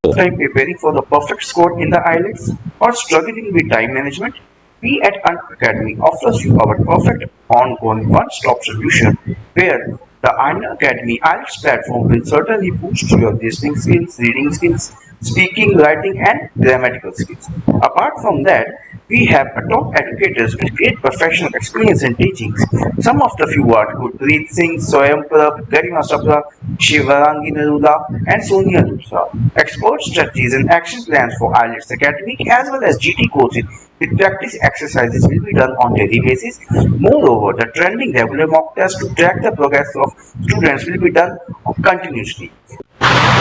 Time preparing for the perfect score in the Ielts or struggling with time management, we at Unacademy offers you our perfect ongoing one-stop solution where the Unacademy Ielts platform will certainly boost your listening skills, reading skills, speaking, writing and grammatical skills. Apart from that, we have a top educators with great professional experience in teachings. Some of the few are Gurpreet Singh, Soyam Prab, Garima Sabra, Shivarangi Naruda, and Sonia Luthra. Expert strategies and action plans for IELTS academic as well as GT courses with practice exercises will be done on daily basis. Moreover, the trending regular mock test to track the progress of students will be done continuously.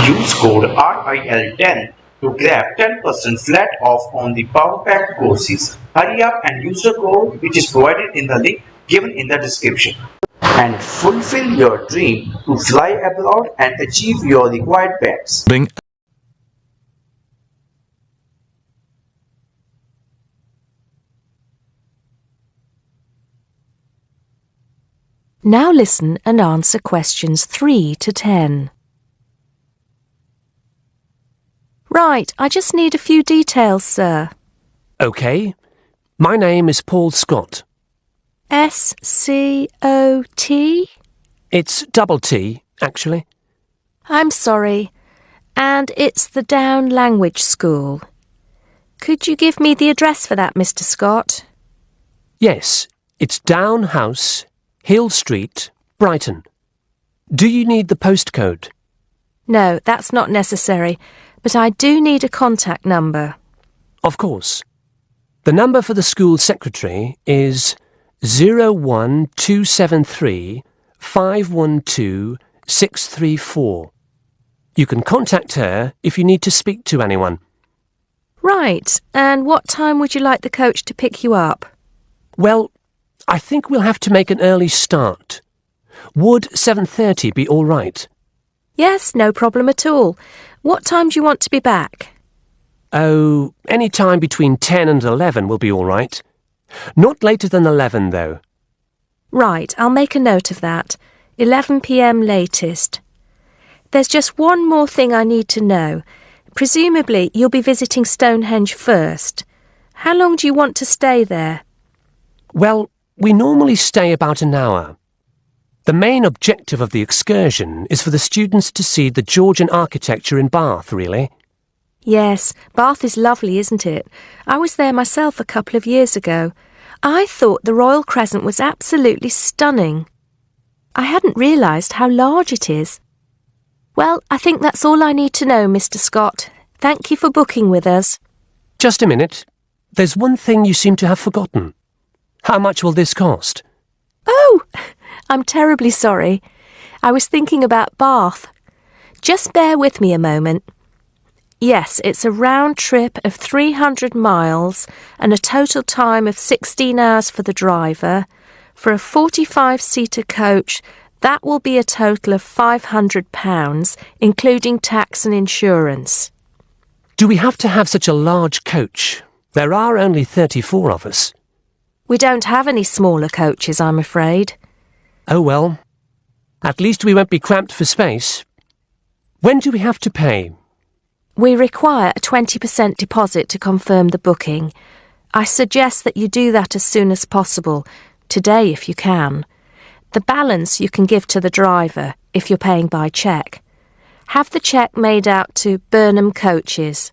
Use code RIL10 to grab 10% flat off on the Power Pack courses. Hurry up and use the code which is provided in the link given in the description. And fulfill your dream to fly abroad and achieve your required pets. Now listen and answer questions 3 to 10. Right, I just need a few details, sir. OK. My name is Paul Scott. S-C-O-T? It's double T, actually. I'm sorry. And it's the Down Language School. Could you give me the address for that, Mr. Scott? Yes, it's Down House, Hill Street, Brighton. Do you need the postcode? No, that's not necessary, but I do need a contact number. Of course. The number for the school secretary is 01273 512 634. You can contact her if you need to speak to anyone. Right, and what time would you like the coach to pick you up? Well, I think we'll have to make an early start. Would 7:30 be all right? Yes, no problem at all. What time do you want to be back? Oh, any time between 10 and 11 will be all right. Not later than 11, though. Right, I'll make a note of that. 11 p.m. latest. There's just one more thing I need to know. Presumably, you'll be visiting Stonehenge first. How long do you want to stay there? Well, we normally stay about an hour. The main objective of the excursion is for the students to see the Georgian architecture in Bath, really. Yes, Bath is lovely, isn't it? I was there myself a couple of years ago. I thought the Royal Crescent was absolutely stunning. I hadn't realised how large it is. Well, I think that's all I need to know, Mr. Scott. Thank you for booking with us. Just a minute. There's one thing you seem to have forgotten. How much will this cost? Oh, I'm terribly sorry. I was thinking about Bath. Just bear with me a moment. Yes, it's a round trip of 300 miles and a total time of 16 hours for the driver. For a 45-seater coach, that will be a total of £500, including tax and insurance. Do we have to have such a large coach? There are only 34 of us. We don't have any smaller coaches, I'm afraid. Oh well. At least we won't be cramped for space. When do we have to pay? We require a 20% deposit to confirm the booking. I suggest that you do that as soon as possible, today if you can. The balance you can give to the driver if you're paying by cheque. Have the cheque made out to Burnham Coaches.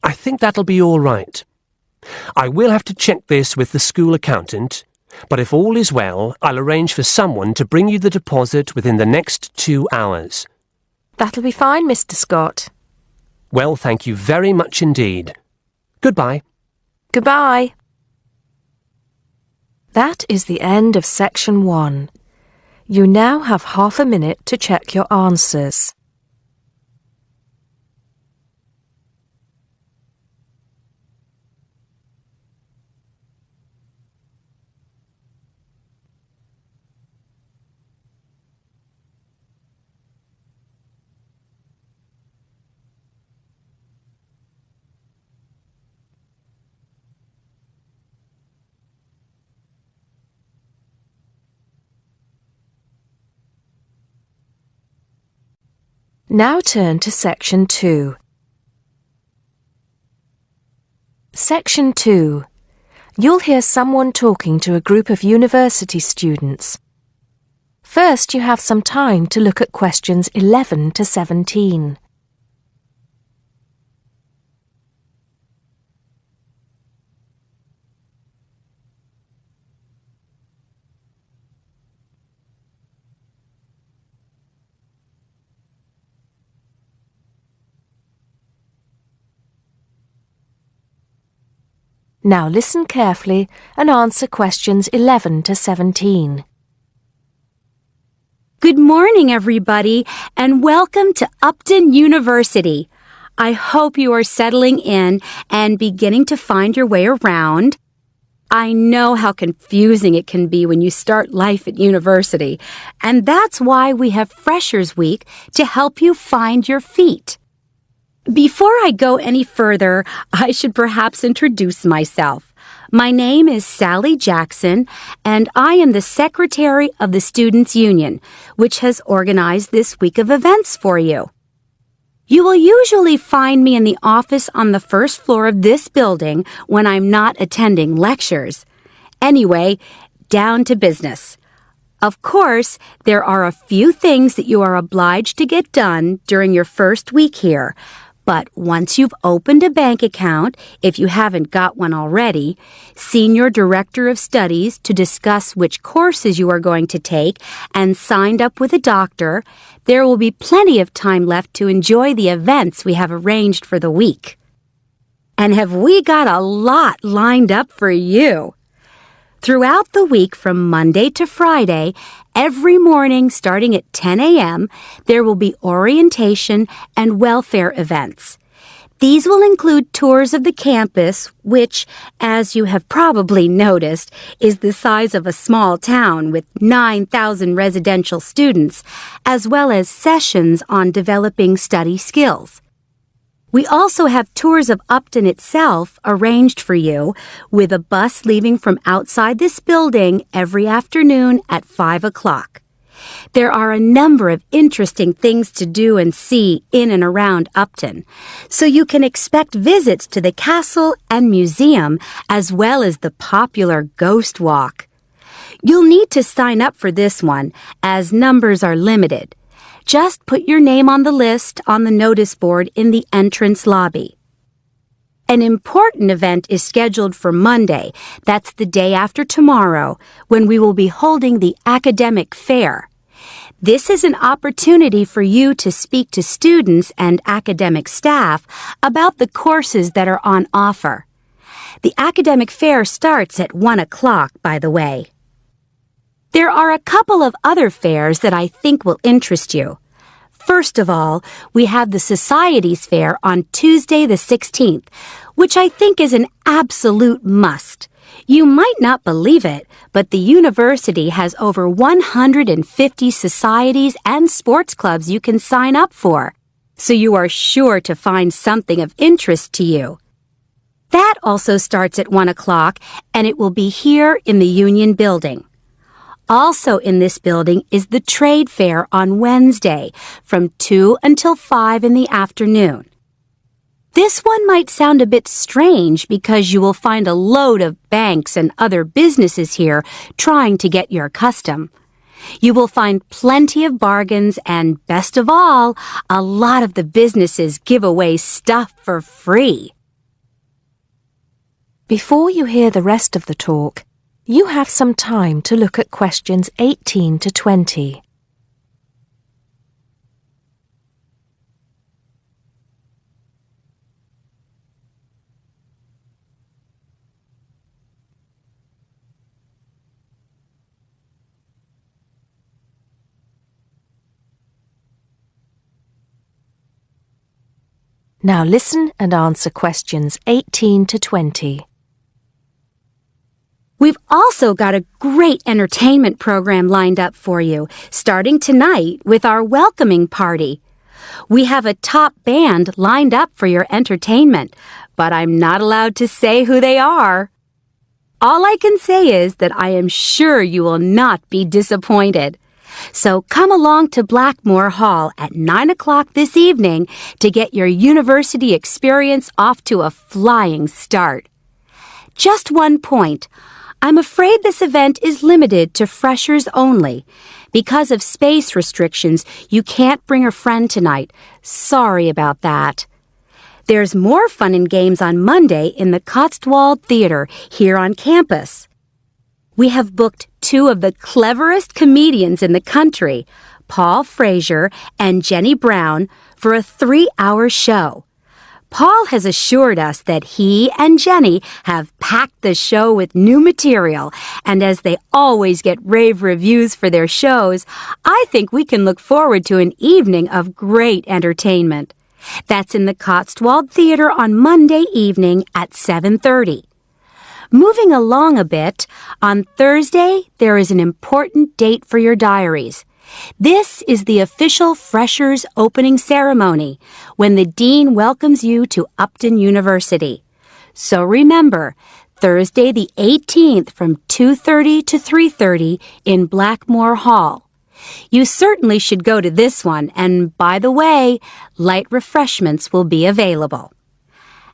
I think that'll be all right. I will have to check this with the school accountant, but if all is well, I'll arrange for someone to bring you the deposit within the next 2 hours. That'll be fine, Mr. Scott. Well, thank you very much indeed. Goodbye. Goodbye. That is the end of section 1. You now have half a minute to check your answers. Now turn to section 2. Section 2. You'll hear someone talking to a group of university students. First, you have some time to look at questions 11 to 17. Now listen carefully and answer questions 11 to 17. Good morning, everybody, and welcome to Upton University. I hope you are settling in and beginning to find your way around. I know how confusing it can be when you start life at university, and that's why we have Freshers Week to help you find your feet. Before I go any further, I should perhaps introduce myself. My name is Sally Jackson, and I am the Secretary of the Students' Union, which has organized this week of events for you. You will usually find me in the office on the first floor of this building when I'm not attending lectures. Anyway, down to business. Of course, there are a few things that you are obliged to get done during your first week here. But once you've opened a bank account, if you haven't got one already, seen your director of studies to discuss which courses you are going to take, and signed up with a doctor, there will be plenty of time left to enjoy the events we have arranged for the week. And have we got a lot lined up for you? Throughout the week from Monday to Friday, every morning starting at 10 a.m., there will be orientation and welfare events. These will include tours of the campus, which, as you have probably noticed, is the size of a small town with 9,000 residential students, as well as sessions on developing study skills. We also have tours of Upton itself arranged for you, with a bus leaving from outside this building every afternoon at 5 o'clock. There are a number of interesting things to do and see in and around Upton, so you can expect visits to the castle and museum as well as the popular Ghost Walk. You'll need to sign up for this one, as numbers are limited. Just put your name on the list on the notice board in the entrance lobby. An important event is scheduled for Monday, that's the day after tomorrow, when we will be holding the academic fair. This is an opportunity for you to speak to students and academic staff about the courses that are on offer. The academic fair starts at 1 o'clock, by the way. There are a couple of other fairs that I think will interest you. First of all, we have the Societies Fair on Tuesday the 16th, which I think is an absolute must. You might not believe it, but the university has over 150 societies and sports clubs you can sign up for, so you are sure to find something of interest to you. That also starts at 1 o'clock, and it will be here in the Union Building. Also in this building is the Trade Fair on Wednesday from 2 until 5 in the afternoon. This one might sound a bit strange because you will find a load of banks and other businesses here trying to get your custom. You will find plenty of bargains and, best of all, a lot of the businesses give away stuff for free. Before you hear the rest of the talk, you have some time to look at questions 18 to 20. Now listen and answer questions 18 to 20. We've also got a great entertainment program lined up for you, starting tonight with our welcoming party. We have a top band lined up for your entertainment, but I'm not allowed to say who they are. All I can say is that I am sure you will not be disappointed. So come along to Blackmore Hall at 9 o'clock this evening to get your university experience off to a flying start. Just one point. I'm afraid this event is limited to freshers only. Because of space restrictions, you can't bring a friend tonight. Sorry about that. There's more fun and games on Monday in the Cotswold Theater here on campus. We have booked two of the cleverest comedians in the country, Paul Frazier and Jenny Brown, for a 3-hour show. Paul has assured us that he and Jenny have packed the show with new material, and as they always get rave reviews for their shows, I think we can look forward to an evening of great entertainment. That's in the Cotswold Theater on Monday evening at 7:30. Moving along a bit, on Thursday there is an important date for your diaries. This is the official Freshers opening ceremony, when the dean welcomes you to Upton University. So remember, Thursday the 18th from 2:30 to 3:30 in Blackmore Hall. You certainly should go to this one, and by the way, light refreshments will be available.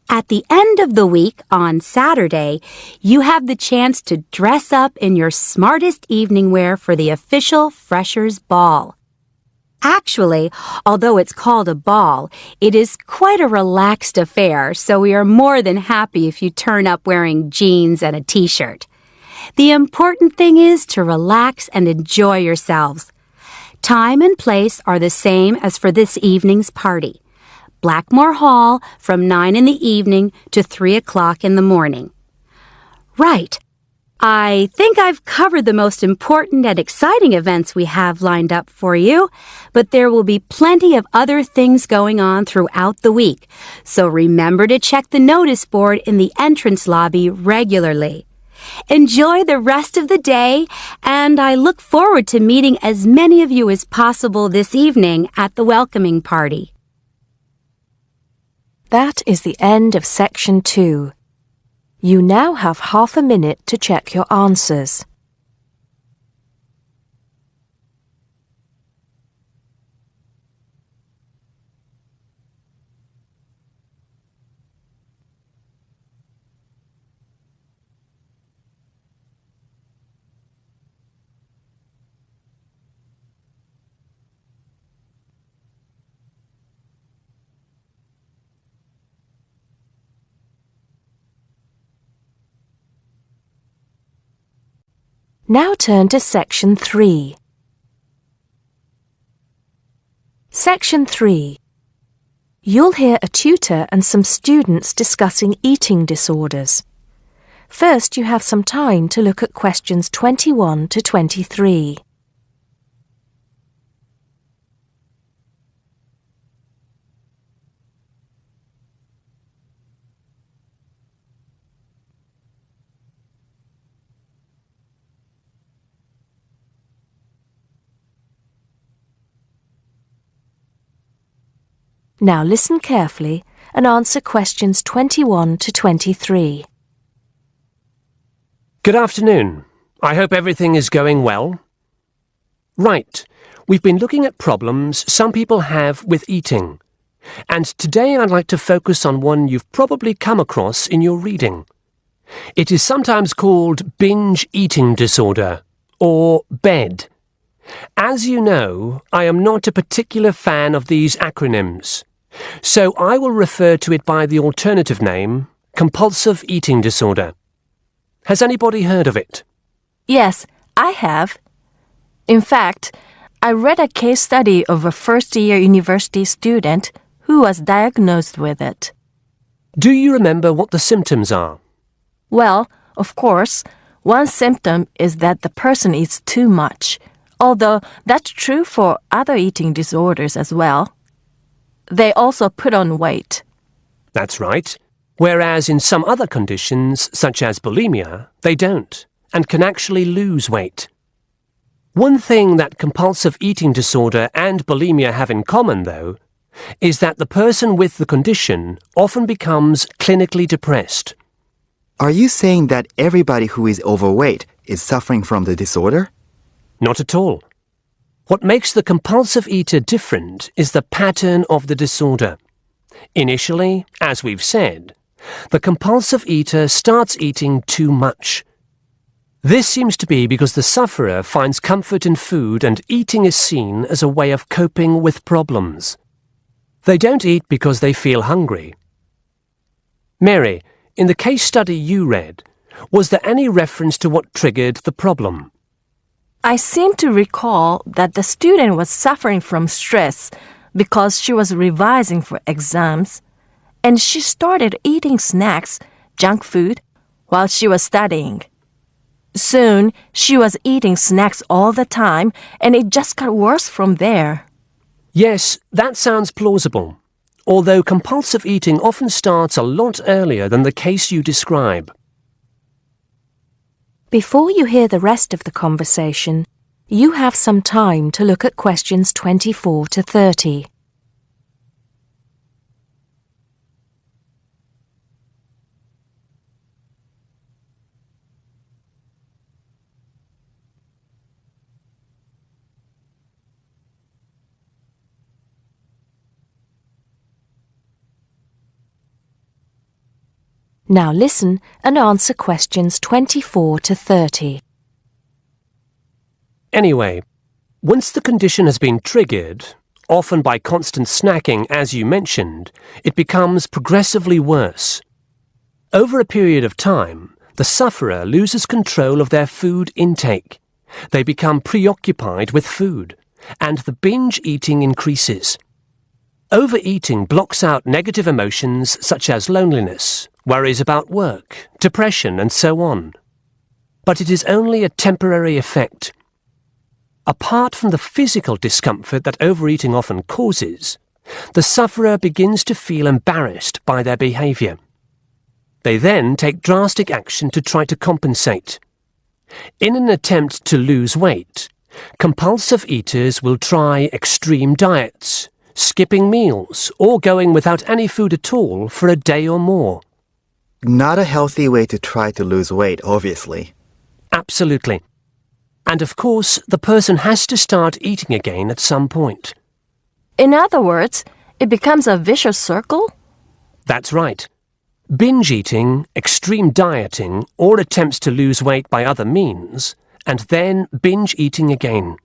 At the end of the week, on Saturday, you have the chance to dress up in your smartest evening wear for the official Freshers' Ball. Actually, although it's called a ball, it is quite a relaxed affair, so we are more than happy if you turn up wearing jeans and a t-shirt. The important thing is to relax and enjoy yourselves. Time and place are the same as for this evening's party. Blackmore Hall from 9 in the evening to 3 o'clock in the morning. Right. I think I've covered the most important and exciting events we have lined up for you, but there will be plenty of other things going on throughout the week, so remember to check the notice board in the entrance lobby regularly. Enjoy the rest of the day, and I look forward to meeting as many of you as possible this evening at the welcoming party. That is the end of section 2. You now have half a minute to check your answers. Now turn to Section 3. Section 3. You'll hear a tutor and some students discussing eating disorders. First, you have some time to look at questions 21 to 23. Now listen carefully and answer questions 21 to 23. Good afternoon. I hope everything is going well. Right, we've been looking at problems some people have with eating. And today I'd like to focus on one you've probably come across in your reading. It is sometimes called binge eating disorder, or BED. As you know, I am not a particular fan of these acronyms, so I will refer to it by the alternative name, compulsive eating disorder. Has anybody heard of it? Yes, I have. In fact, I read a case study of a first-year university student who was diagnosed with it. Do you remember what the symptoms are? Well, of course, one symptom is that the person eats too much, although that's true for other eating disorders as well. They also put on weight. That's right. Whereas in some other conditions, such as bulimia, they don't, and can actually lose weight. One thing that compulsive eating disorder and bulimia have in common, though, is that the person with the condition often becomes clinically depressed. Are you saying that everybody who is overweight is suffering from the disorder? Not at all. What makes the compulsive eater different is the pattern of the disorder. Initially, as we've said, The compulsive eater starts eating too much. This seems to be because the sufferer finds comfort in food and eating is seen as a way of coping with problems. They don't eat because they feel hungry. Mary, in the case study you read, was there any reference to what triggered the problem? I seem to recall that the student was suffering from stress because she was revising for exams, and she started eating snacks, junk food, while she was studying. Soon, she was eating snacks all the time, and it just got worse from there. Yes, that sounds plausible, although compulsive eating often starts a lot earlier than the case you describe. Before you hear the rest of the conversation, you have some time to look at questions 24 to 30. Now listen and answer questions 24 to 30. Anyway, once the condition has been triggered, often by constant snacking as you mentioned, it becomes progressively worse. Over a period of time, the sufferer loses control of their food intake. They become preoccupied with food, and the binge eating increases. Overeating blocks out negative emotions such as loneliness, worries about work, depression, and so on. But it is only a temporary effect. Apart from the physical discomfort that overeating often causes, the sufferer begins to feel embarrassed by their behavior. They then take drastic action to try to compensate. In an attempt to lose weight, compulsive eaters will try extreme diets, skipping meals, or going without any food at all for a day or more. Not a healthy way to try to lose weight, obviously. Absolutely. And of course, the person has to start eating again at some point. In other words, it becomes a vicious circle? That's right. Binge eating, extreme dieting, or attempts to lose weight by other means, and then binge eating again.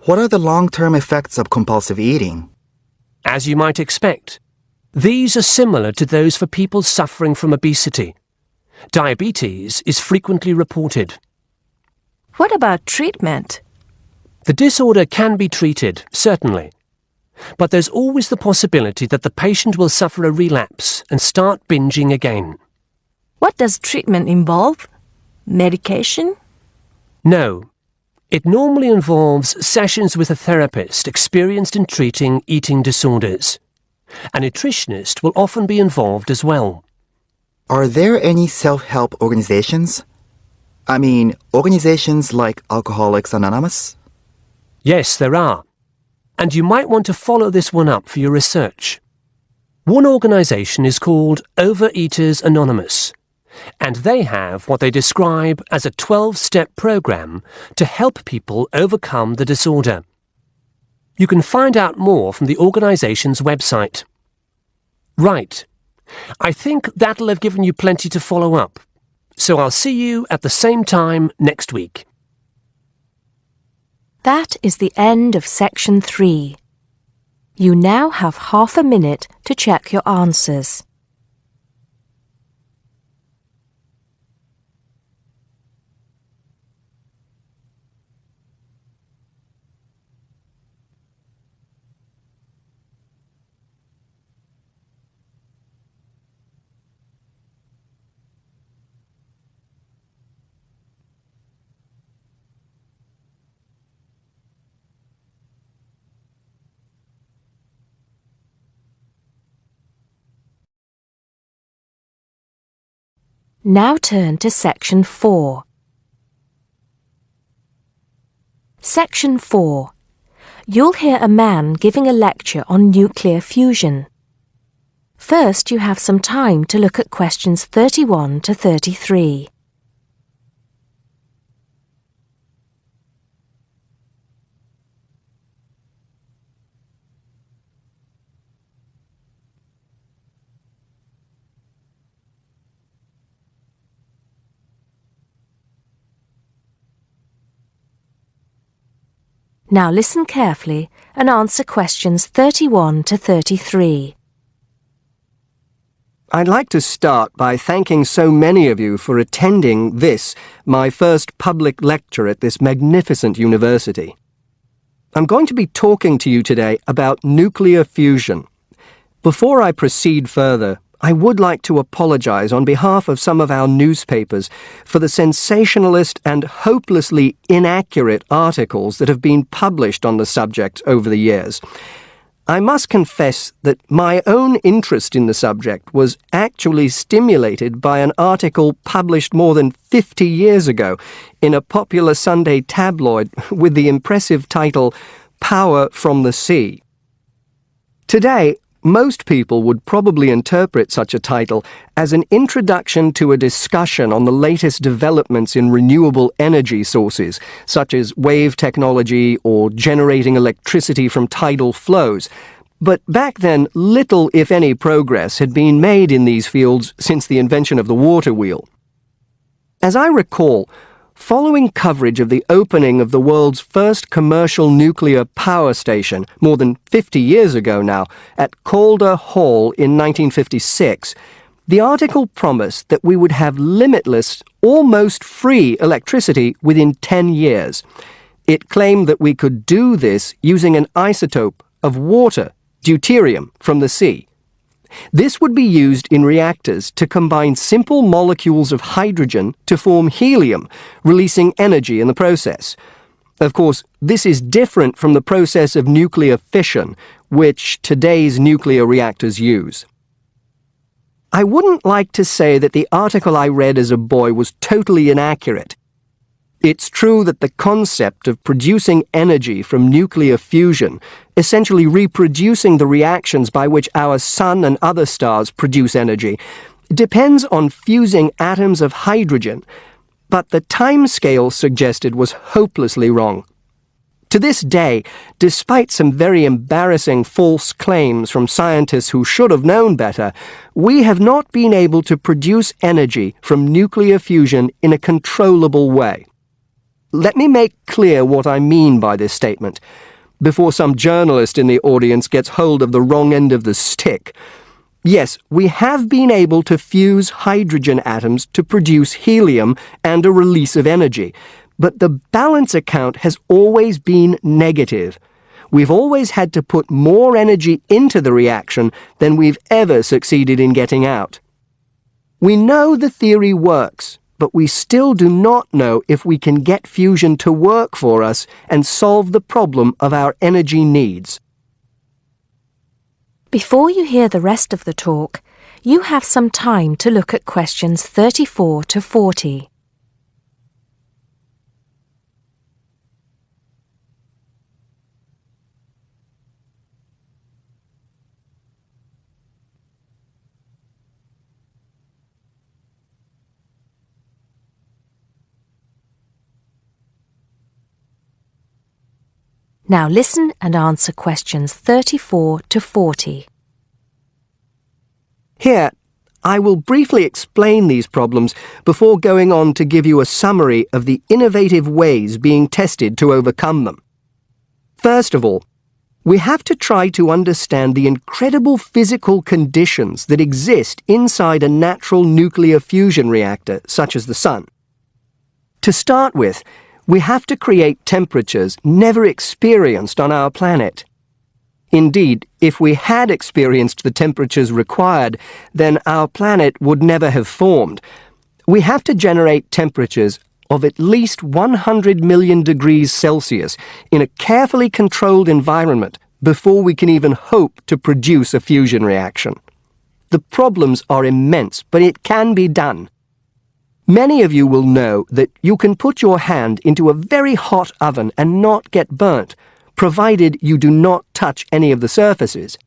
What are the long-term effects of compulsive eating? As you might expect, these are similar to those for people suffering from obesity. Diabetes is frequently reported. What about treatment? The disorder can be treated, certainly. But there's always the possibility that the patient will suffer a relapse and start binging again. What does treatment involve? Medication? No. It normally involves sessions with a therapist experienced in treating eating disorders. A nutritionist will often be involved as well. Are there any self-help organizations? I mean, organizations like Alcoholics Anonymous? Yes, there are. And you might want to follow this one up for your research. One organization is called Overeaters Anonymous, and they have what they describe as a 12-step program to help people overcome the disorder. You can find out more from the organization's website. Right. I think that'll have given you plenty to follow up. So I'll see you at the same time next week. That is the end of section 3. You now have half a minute to check your answers. Now turn to section 4. Section 4. You'll hear a man giving a lecture on nuclear fusion. First, you have some time to look at questions 31 to 33. Now listen carefully and answer questions 31 to 33. I'd like to start by thanking so many of you for attending this, my first public lecture at this magnificent university. I'm going to be talking to you today about nuclear fusion. Before I proceed further, I would like to apologize on behalf of some of our newspapers for the sensationalist and hopelessly inaccurate articles that have been published on the subject over the years. I must confess that my own interest in the subject was actually stimulated by an article published more than 50 years ago in a popular Sunday tabloid with the impressive title, Power from the Sea. Today, most people would probably interpret such a title as an introduction to a discussion on the latest developments in renewable energy sources, such as wave technology or generating electricity from tidal flows. But back then, little, if any, progress had been made in these fields since the invention of the water wheel. As I recall, following coverage of the opening of the world's first commercial nuclear power station, more than 50 years ago now, at Calder Hall in 1956, the article promised that we would have limitless, almost free electricity within 10 years. It claimed that we could do this using an isotope of water, deuterium, from the sea. This would be used in reactors to combine simple molecules of hydrogen to form helium, releasing energy in the process. Of course, this is different from the process of nuclear fission, which today's nuclear reactors use. I wouldn't like to say that the article I read as a boy was totally inaccurate. It's true that the concept of producing energy from nuclear fusion, essentially reproducing the reactions by which our sun and other stars produce energy, depends on fusing atoms of hydrogen, but the timescale suggested was hopelessly wrong. To this day, despite some very embarrassing false claims from scientists who should have known better, we have not been able to produce energy from nuclear fusion in a controllable way. Let me make clear what I mean by this statement, before some journalist in the audience gets hold of the wrong end of the stick. Yes, we have been able to fuse hydrogen atoms to produce helium and a release of energy, but the balance account has always been negative. We've always had to put more energy into the reaction than we've ever succeeded in getting out. We know the theory works, but we still do not know if we can get fusion to work for us and solve the problem of our energy needs. Before you hear the rest of the talk, you have some time to look at questions 34 to 40. Now listen and answer questions 34 to 40. Here, I will briefly explain these problems before going on to give you a summary of the innovative ways being tested to overcome them. First of all, we have to try to understand the incredible physical conditions that exist inside a natural nuclear fusion reactor, such as the Sun. To start with, we have to create temperatures never experienced on our planet. Indeed, if we had experienced the temperatures required, then our planet would never have formed. We have to generate temperatures of at least 100 million degrees Celsius in a carefully controlled environment before we can even hope to produce a fusion reaction. The problems are immense, but it can be done. Many of you will know that you can put your hand into a very hot oven and not get burnt, provided you do not touch any of the surfaces.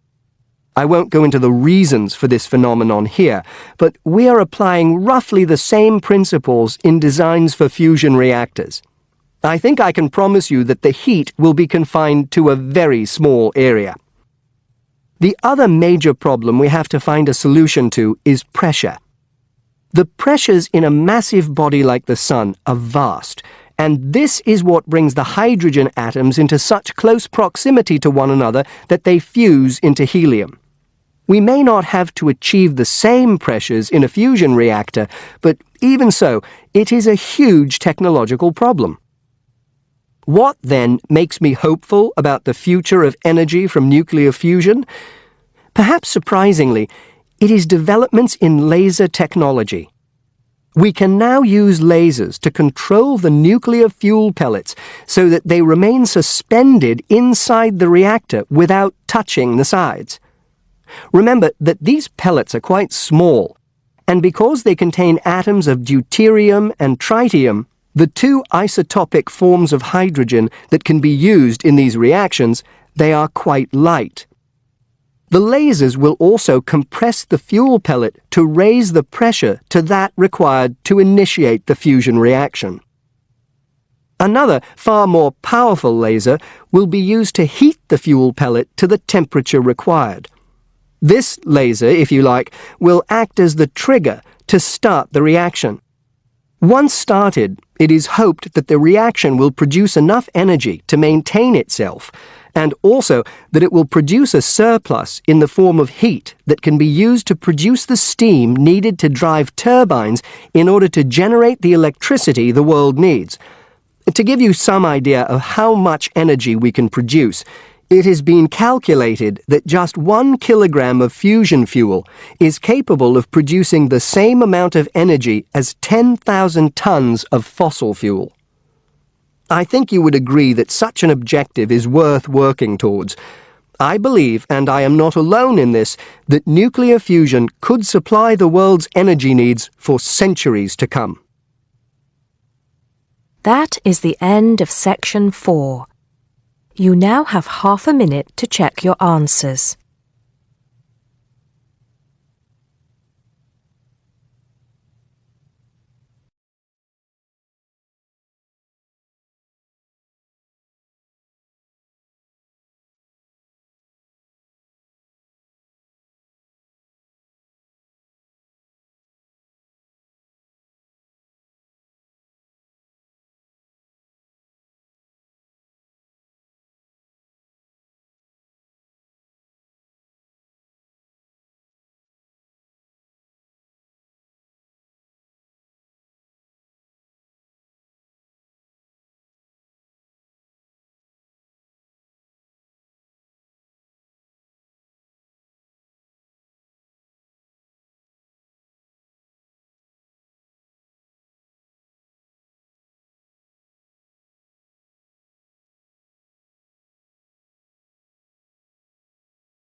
I won't go into the reasons for this phenomenon here, but we are applying roughly the same principles in designs for fusion reactors. I think I can promise you that the heat will be confined to a very small area. The other major problem we have to find a solution to is pressure. The pressures in a massive body like the Sun are vast, and this is what brings the hydrogen atoms into such close proximity to one another that they fuse into helium. We may not have to achieve the same pressures in a fusion reactor, but even so, it is a huge technological problem. What, then, makes me hopeful about the future of energy from nuclear fusion? Perhaps surprisingly, it is developments in laser technology. We can now use lasers to control the nuclear fuel pellets so that they remain suspended inside the reactor without touching the sides. Remember that these pellets are quite small, and because they contain atoms of deuterium and tritium, the two isotopic forms of hydrogen that can be used in these reactions, they are quite light. The lasers will also compress the fuel pellet to raise the pressure to that required to initiate the fusion reaction. Another, far more powerful laser will be used to heat the fuel pellet to the temperature required. This laser, if you like, will act as the trigger to start the reaction. Once started, it is hoped that the reaction will produce enough energy to maintain itself, and also that it will produce a surplus in the form of heat that can be used to produce the steam needed to drive turbines in order to generate the electricity the world needs. To give you some idea of how much energy we can produce, it has been calculated that just 1 kilogram of fusion fuel is capable of producing the same amount of energy as 10,000 tons of fossil fuel. I think you would agree that such an objective is worth working towards. I believe, and I am not alone in this, that nuclear fusion could supply the world's energy needs for centuries to come. That is the end of section 4. You now have half a minute to check your answers.